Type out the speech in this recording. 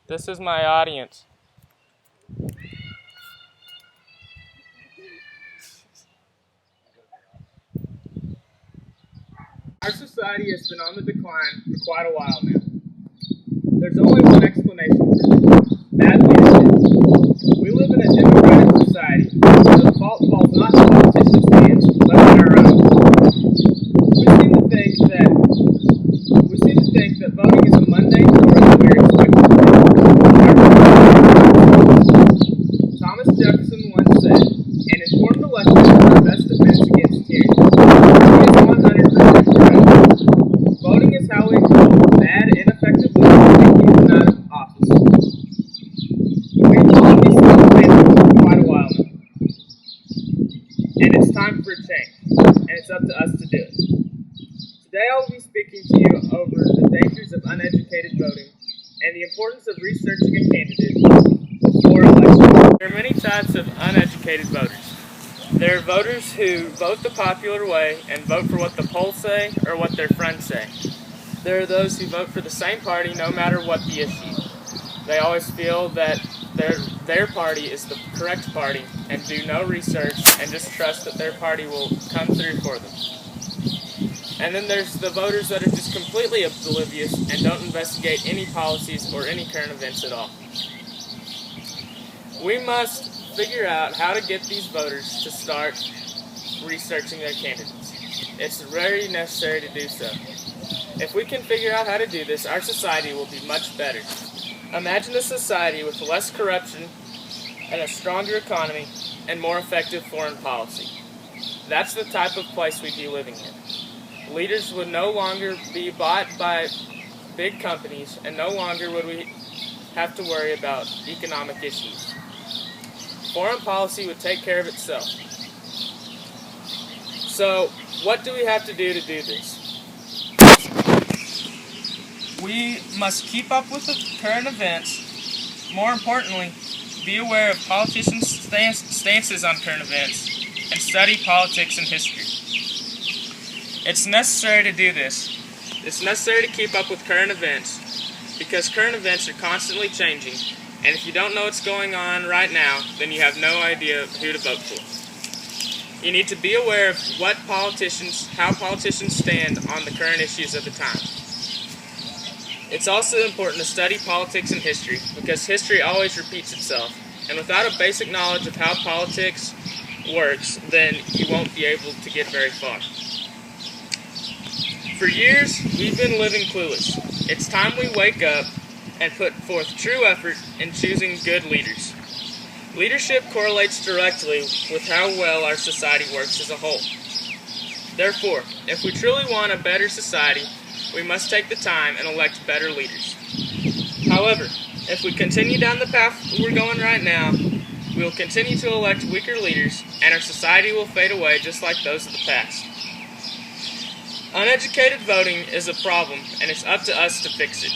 This is my audience. Our society has been on the decline for quite a while now. There's only one explanation for this: bad leadership. We live in a democratic society, so the fault falls not in politicians' hands, but in our own. We seem to think that voting is a mundane chore that we are expected to do. Thomas Jefferson once said, "An informed election is the best defense against tyranny." He is 100% correct. Voting is how we expel bad, ineffective leaders and keep them out of office. We've all been for quite a while now, and it's time for a change, and it's up to us to do it. Today I will be speaking to you over the dangers of uneducated voting and the importance of researching a candidate before election. There are many types of uneducated voters. There are voters who vote the popular way and vote for what the polls say or what their friends say. There are those who vote for the same party no matter what the issue. They always feel that their party is the correct party and do no research and just trust that their party will come through for them. And then there's the voters that are just completely oblivious and don't investigate any policies or any current events at all. We must figure out how to get these voters to start researching their candidates. It's very necessary to do so. If we can figure out how to do this, our society will be much better. Imagine a society with less corruption and a stronger economy and more effective foreign policy. That's the type of place we'd be living in. Leaders would no longer be bought by big companies, and no longer would we have to worry about economic issues. Foreign policy would take care of itself. So, what do we have to do this? We must keep up with the current events. More importantly, be aware of politicians' stances on current events, and study politics and history. It's necessary to do this. It's necessary to keep up with current events, because current events are constantly changing, and if you don't know what's going on right now, then you have no idea who to vote for. You need to be aware of how politicians stand on the current issues of the time. It's also important to study politics and history, because history always repeats itself, and without a basic knowledge of how politics works, then you won't be able to get very far. For years, we've been living clueless. It's time we wake up and put forth true effort in choosing good leaders. Leadership correlates directly with how well our society works as a whole. Therefore, if we truly want a better society, we must take the time and elect better leaders. However, if we continue down the path we're going right now, we will continue to elect weaker leaders, and our society will fade away just like those of the past. Uneducated voting is a problem, and it's up to us to fix it.